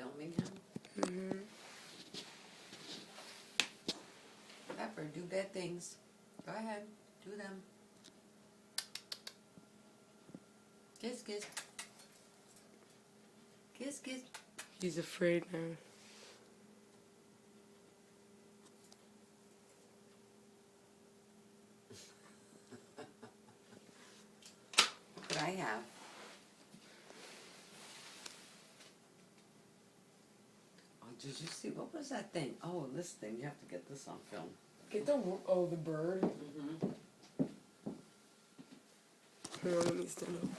filming him? Mm-hmm. Pepper, do bad things. Go ahead, do them. Kiss, kiss. Kiss, kiss. He's afraid now. What could I have? Oh, did you see? What was that thing? Oh, this thing. You have to get this on film. Get the bird. Mm-hmm. No one needs to know.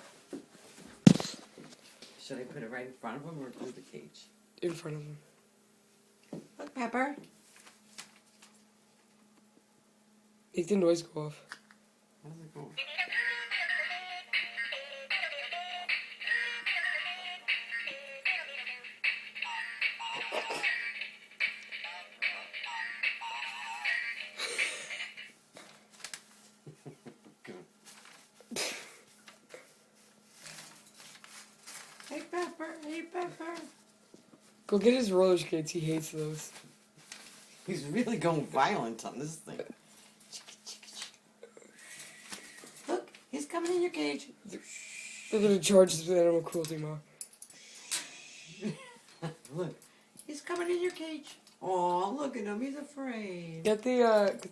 Should I put it right in front of him or through the cage? In front of him. Look, Pepper. Make the noise go off. How's it going? Hey, Pepper. Hey, Pepper. Go get his roller skates. He hates those. He's really going violent on this thing. Look, he's coming in your cage. They're gonna charge us with animal cruelty, Ma. Look, he's coming in your cage. Oh, look at him. He's afraid. Get the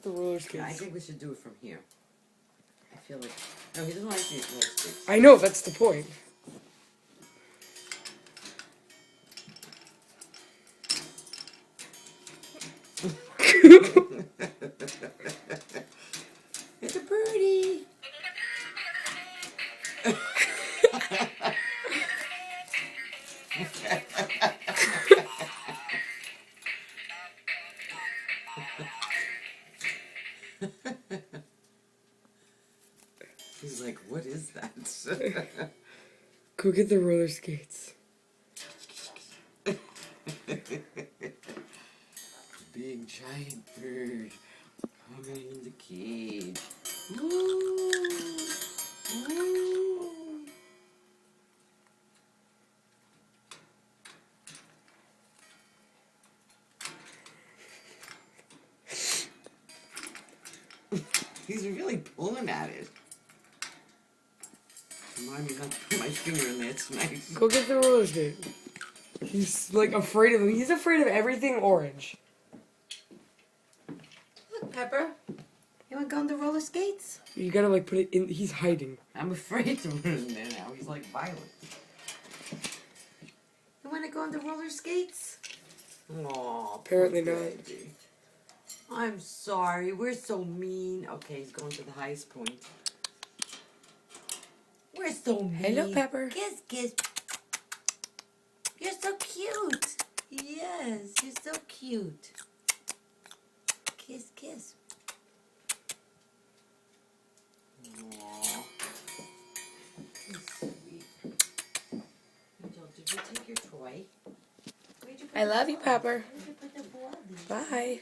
roller skates. Yeah, I think we should do it from here. I feel like... No, he doesn't like these roller skates. I know, that's the point. It's a birdie. He's like, what is that? Go get the roller skates. Big giant bird coming in the cage. Ooh. Ooh. He's really pulling at it. Remind me not to put my finger in there tonight. Go get the roller skate. He's like afraid of them. He's afraid of everything orange. Look, Pepper. You want to go on the roller skates? You gotta like put it in. He's hiding. I'm afraid to put it in there now. He's like violent. You want to go on the roller skates? Aw, Apparently not. baby. I'm sorry. We're so mean. Okay, he's going to the highest point. We're so mean. Hello, Pepper. Kiss, kiss. You're so cute. Yes, you're so cute. Kiss, kiss. Aww. He's sweet. Angel, did you take your toy? I love you, Pepper. Where'd you put the ball? Bye.